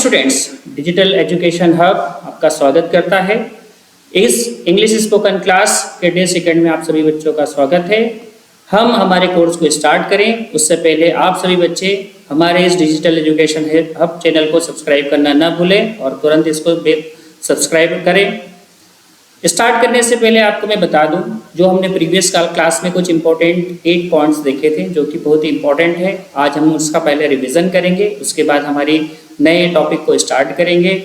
Students, digital education hub आपका स्वागत करता है। इस इंग्लिश स्पोकन क्लास के डे सेकंड में आप सभी बच्चों का स्वागत है। हम हमारे कोर्स को स्टार्ट करें उससे पहले आप सभी बच्चे हमारे इस डिजिटल एजुकेशन हब चैनल को सब्सक्राइब करना ना भूलें और तुरंत इसको सब्सक्राइब करें। स्टार्ट करने से पहले आपको मैं बता दूं, जो हमने प्रीवियस क्लास में कुछ इंपॉर्टेंट 8 पॉइंट्स देखे थे जो कि बहुत ही इंपॉर्टेंट है। आज हम उसका पहले रिवीजन करेंगे, उसके बाद हमारी नए टॉपिक को स्टार्ट करेंगे।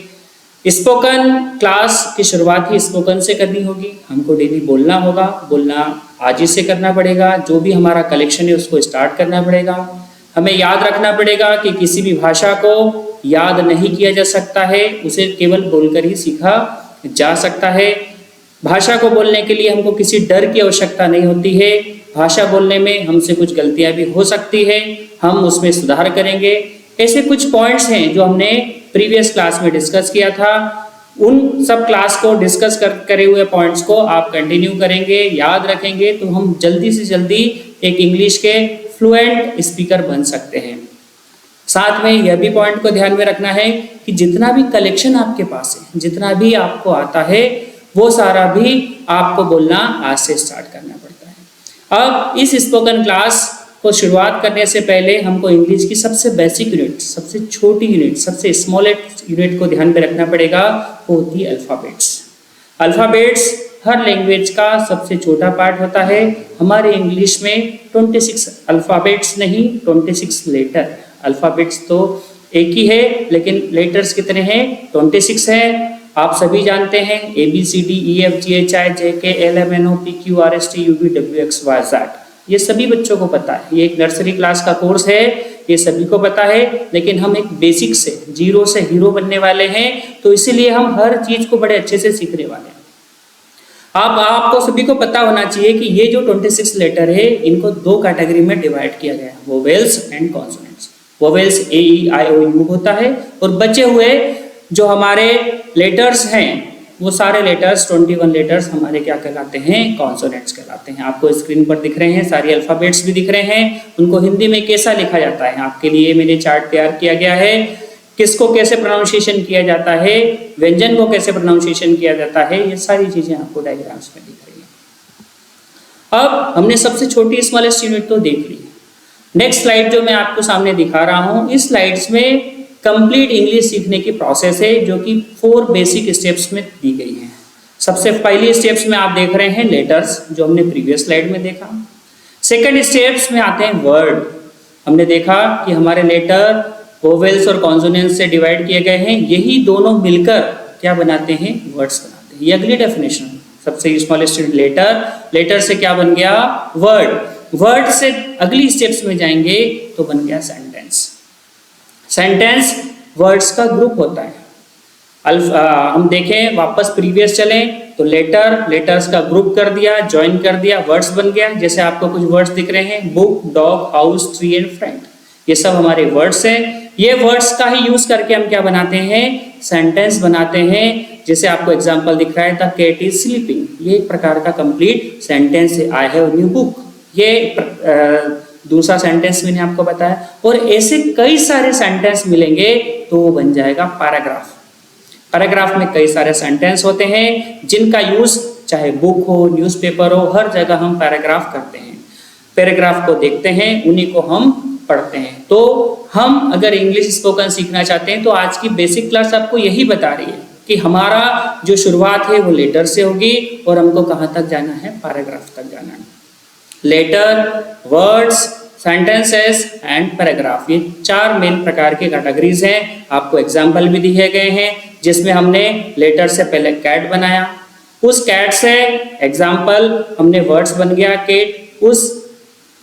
स्पोकन क्लास की शुरुआत ही स्पोकन से करनी होगी। हमको डेली बोलना होगा, बोलना आज ही से करना पड़ेगा। जो भी हमारा कलेक्शन है उसको स्टार्ट करना पड़ेगा। हमें याद रखना पड़ेगा कि किसी भी भाषा को याद नहीं किया जा सकता है, उसे केवल बोलकर ही सीखा जा सकता है। भाषा को बोलने के लिए हमको किसी डर की आवश्यकता नहीं होती है। भाषा बोलने में हमसे कुछ गलतियां भी हो सकती है, हम उसमें सुधार करेंगे। ऐसे कुछ पॉइंट्स हैं जो हमने प्रीवियस क्लास में डिस्कस किया था। उन सब क्लास को डिस्कस करे हुए पॉइंट्स को आप कंटिन्यू करेंगे, याद रखेंगे, तो हम जल्दी से जल्दी एक इंग्लिश के फ्लुएंट स्पीकर बन सकते हैं। साथ में यह भी पॉइंट को ध्यान में रखना है कि जितना भी कलेक्शन आपके पास है, जितना भी आपको आता है, वो सारा भी आपको बोलना आज से स्टार्ट करना पड़ता है। अब इस स्पोकन क्लास को शुरुआत करने से पहले हमको इंग्लिश की सबसे बेसिक यूनिट, सबसे छोटी यूनिट, सबसे स्मॉलेस्ट यूनिट को ध्यान में रखना पड़ेगा, वो होती है अल्फ़ाबेट्स। अल्फ़ाबेट्स हर लैंग्वेज का सबसे छोटा पार्ट होता है। हमारे इंग्लिश में 26 अल्फ़ाबेट्स नहीं, 26 लेटर। अल्फ़ाबेट्स तो एक ही है, लेकिन लेटर्स कितने हैं? 26 है। आप सभी जानते हैं ABCDEFGHIJKLMNOPQRSTUVWXYZ, ये सभी बच्चों को पता है। ये एक नर्सरी क्लास का कोर्स है, ये सभी को पता है, लेकिन हम एक बेसिक से, जीरो से हीरो बनने वाले हैं, तो इसीलिए हम हर चीज को बड़े अच्छे से सीखने वाले हैं। आपको सभी को पता होना चाहिए कि ये जो 26 लेटर है, इनको 2 कैटेगरी में डिवाइड किया गया है, vowels and consonants. Vowels AEIOU होता है, और बचे हुए जो हमारे लेटर्स हैं, वो सारे लेटर्स 21 लेटर्स हमारे क्या कहलाते हैं? कॉन्सोनेंट्स कहलाते हैं। आपको स्क्रीन पर दिख रहे हैं, सारी अल्फ़ाबेट्स भी दिख रहे हैं। उनको हिंदी में कैसा लिखा जाता है, आपके लिए मैंने चार्ट तैयार किया गया है। किसको कैसे प्रोनाउंसिएशन किया जाता है, व्यंजन को कैसे प्रोनाउंसिएशन किया जाता है, ये सारी चीजें आपको डायग्राम्स में दिख रही है। अब हमने सबसे छोटी स्मॉलेस्ट यूनिट तो देख ली। नेक्स्ट स्लाइड जो मैं आपको सामने दिखा रहा हूँ, इस स्लाइड्स में कंप्लीट इंग्लिश सीखने की प्रोसेस है, जो कि 4 बेसिक स्टेप्स में दी गई है। सबसे पहली स्टेप्स में आप देख रहे हैं लेटर्स, जो हमने प्रीवियस स्लाइड में देखा। सेकंड स्टेप्स में आते हैं वर्ड। हमने देखा कि हमारे लेटर वोवेल्स और कॉन्सोनेंट्स से डिवाइड किए गए हैं, यही दोनों मिलकर क्या बनाते हैं? वर्ड्स बनाते हैं। ये अगली डेफिनेशन, सबसे स्मॉलेस्ट लेटर, लेटर से क्या बन गया? वर्ड। वर्ड से अगली स्टेप्स में जाएंगे तो बन गया सेंटेंस। सेंटेंस वर्ड्स का ग्रुप होता है। हम देखें, वापस प्रीवियस चलें तो लेटर्स का ग्रुप कर दिया, ज्वाइन कर दिया, वर्ड्स बन गया। जैसे आपको कुछ वर्ड्स दिख रहे हैं, book, dog, house, tree and friend, ये सब हमारे वर्ड्स हैं। ये वर्ड्स का ही यूज करके हम क्या बनाते हैं? सेंटेंस बनाते हैं। जैसे आपको एग्जांपल दिख रहा है, द कैट इज स्लीपिंग, ये एक प्रकार का कंप्लीट सेंटेंस है। आई हैव न्यू बुक, ये दूसरा सेंटेंस मैंने आपको बताया। और ऐसे कई सारे सेंटेंस मिलेंगे तो वो बन जाएगा पैराग्राफ। पैराग्राफ में कई सारे सेंटेंस होते हैं जिनका यूज चाहे बुक हो, न्यूज़पेपर हो, हर जगह हम पैराग्राफ करते हैं। पैराग्राफ को देखते हैं, उन्हीं को हम पढ़ते हैं। तो हम अगर इंग्लिश स्पोकन सीखना चाहते हैं तो आज की बेसिक क्लास आपको यही बता रही है कि हमारा जो शुरुआत है वो लेटर से होगी और हमको कहाँ तक जाना है? पैराग्राफ तक जाना है। Letter, words, sentences and paragraph, ये 4 मेन प्रकार के कैटेगरीज हैं। आपको एग्जाम्पल भी दिए गए हैं, जिसमें हमने लेटर से पहले कैट बनाया, उस कैट से एग्जाम्पल हमने वर्ड्स बन गया कैट, उस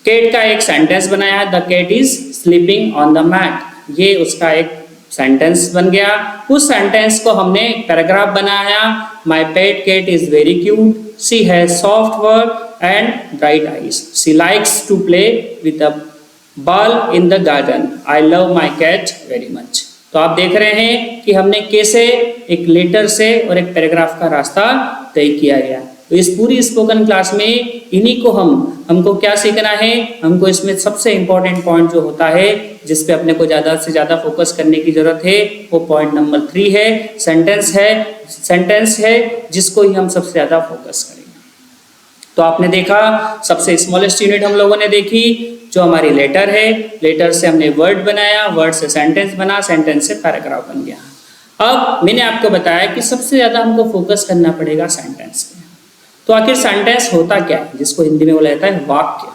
कैट का एक सेंटेंस बनाया, the cat is sleeping on the mat, ये उसका एक सेंटेंस बन गया। उस सेंटेंस को हमने पैराग्राफ बनाया, my pet cat is very cute, she has soft fur and bright eyes, she likes to play with a ball in the garden, I love my cat very much। तो आप देख रहे हैं कि हमने कैसे एक लेटर से और एक पैराग्राफ का रास्ता तय किया गया। तो इस पूरी स्पोकन क्लास में इन्हीं को हमको क्या सीखना है, हमको इसमें सबसे इंपॉर्टेंट पॉइंट जो होता है जिस पे अपने को ज़्यादा से ज़्यादा फोकस करने की ज़रूरत है वो पॉइंट नंबर 3 है, सेंटेंस है जिसको ही हम सबसे ज़्यादा फोकस करेंगे। तो आपने देखा सबसे स्मॉलेस्ट यूनिट हम लोगों ने देखी जो हमारी लेटर है, लेटर से हमने वर्ड बनाया, वर्ड से सेंटेंस बना, सेंटेंस से पैराग्राफ बन गया। अब मैंने आपको बताया कि सबसे ज़्यादा हमको फोकस करना पड़ेगा सेंटेंस पे। तो आखिर सेंटेंस होता क्या है, जिसको हिंदी में बोला जाता है वाक्य।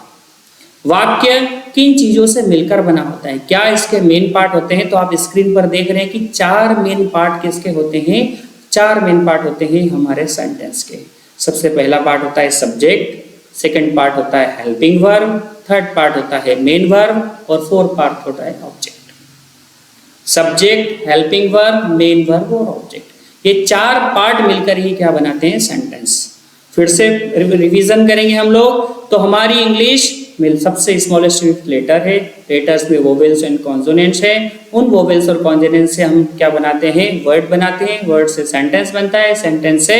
वाक्य किन चीज़ों से मिलकर बना होता है, क्या इसके मेन पार्ट होते हैं। तो आप स्क्रीन पर देख रहे हैं कि 4 मेन पार्ट किसके होते हैं, 4 मेन पार्ट होते हैं हमारे सेंटेंस के। सबसे पहला पार्ट होता है सब्जेक्ट, सेकंड पार्ट होता है हेल्पिंग वर्ब, थर्ड पार्ट होता है मेन वर्ब और फोर्थ पार्ट होता है object. Subject, helping verb, main verb और ऑब्जेक्ट, ये 4 पार्ट मिलकर ही क्या बनाते हैं, सेंटेंस। फिर से रिवीजन करेंगे हम लोग। तो हमारी इंग्लिश में सबसे स्मॉलेस्ट यूनिट लेटर है, लेटर्स में वोवेल्स एंड कॉन्सोनेंट्स है। उन वोवेल्स और कॉन्सोनेंट्स से हम क्या बनाते हैं, वर्ड बनाते हैं, वर्ड से सेंटेंस बनता है, सेंटेंस से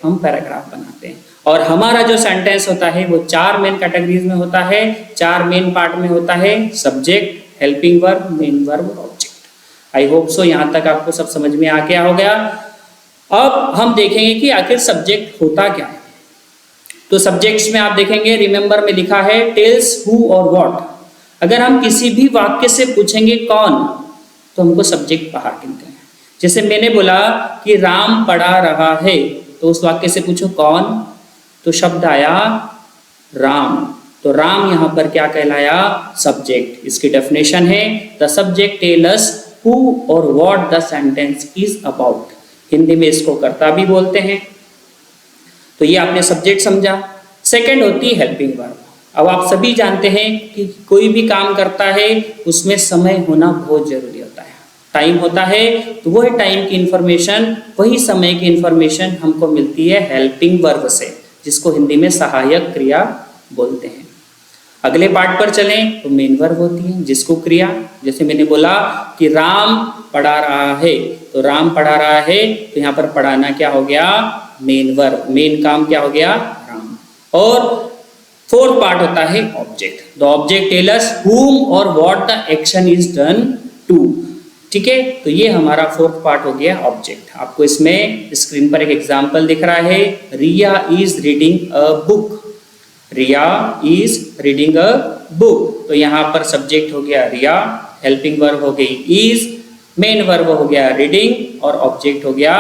हम पैराग्राफ बनाते हैं। और हमारा जो सेंटेंस होता है वो 4 मेन कैटेगरीज में होता है, 4 मेन पार्ट में होता है, subject, helping verb, main verb और ऑब्जेक्ट। आई होप सो यहाँ तक आपको सब समझ में आ गया हो गया। अब हम देखेंगे कि आखिर सब्जेक्ट होता क्या है। तो सब्जेक्ट्स में आप देखेंगे रिमेंबर में लिखा है टेल्स हु और व्हाट। अगर हम किसी भी वाक्य से पूछेंगे कौन, तो हमको सब्जेक्ट बाहर गिनते हैं। जैसे मैंने बोला कि राम पढ़ा रहा है, तो उस वाक्य से पूछो कौन, तो शब्द आया राम। तो राम यहाँ पर क्या कहलाया, सब्जेक्ट। इसकी डेफिनेशन है the subject tell us who or what the sentence is about. Hindi में इसको कर्ता भी बोलते हैं। तो ये आपने सब्जेक्ट समझा। सेकंड होती है हेल्पिंग वर्ब। अब आप सभी जानते हैं कि कोई भी काम करता है उसमें समय होना बहुत जरूरी होता है, टाइम होता है। तो वही टाइम की इंफॉर्मेशन, वही समय की इंफॉर्मेशन हमको मिलती है हेल्पिंग वर्ब से, जिसको हिंदी में सहायक क्रिया बोलते हैं। अगले पार्ट पर चलें तो मेन वर्ब होती है, जिसको क्रिया, जैसे मैंने बोला कि राम पढ़ा रहा है, तो राम पढ़ा रहा है, तो यहाँ पर पढ़ाना क्या हो गया, मेन वर्ब। मेन काम क्या हो गया, राम। और फोर्थ पार्ट होता है object. The object tell us whom और what the action is done to. ठीक है, तो ये हमारा फोर्थ पार्ट हो गया ऑब्जेक्ट। आपको इसमें स्क्रीन पर एक एग्जांपल दिख रहा है, Riya is reading a book. Riya is reading a book. तो यहाँ पर सब्जेक्ट हो गया रिया, हेल्पिंग वर्ब हो गई इज, मेन वर्ब हो गया रीडिंग और ऑब्जेक्ट हो गया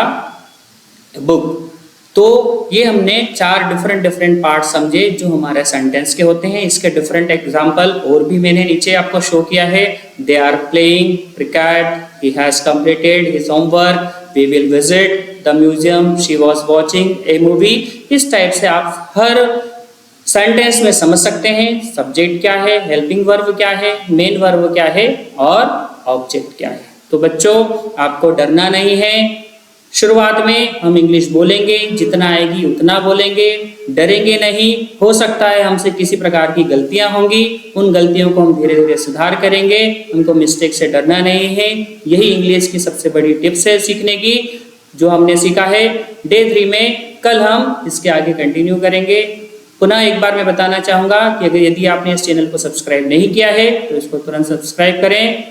बुक। तो ये हमने 4 डिफरेंट पार्ट समझे जो हमारे सेंटेंस के होते हैं। इसके डिफरेंट एग्जांपल और भी मैंने नीचे आपको शो किया है। They are playing cricket, he has completed his homework, we will visit the museum, she was watching a movie. इस टाइप से आप हर सेंटेंस में समझ सकते हैं सब्जेक्ट क्या है, हेल्पिंग वर्ब क्या है, मेन वर्ब क्या है और ऑब्जेक्ट क्या है। तो बच्चों आपको डरना नहीं है। शुरुआत में हम इंग्लिश बोलेंगे, जितना आएगी उतना बोलेंगे, डरेंगे नहीं। हो सकता है हमसे किसी प्रकार की गलतियां होंगी, उन गलतियों को हम धीरे धीरे सुधार करेंगे। हमको मिस्टेक से डरना नहीं है। यही इंग्लिश की सबसे बड़ी टिप्स है सीखने की, जो हमने सीखा है डे 3 में। कल हम इसके आगे कंटिन्यू करेंगे। पुनः एक बार मैं बताना चाहूँगा कि अगर यदि आपने इस चैनल को सब्सक्राइब नहीं किया है तो इसको तुरंत सब्सक्राइब करें।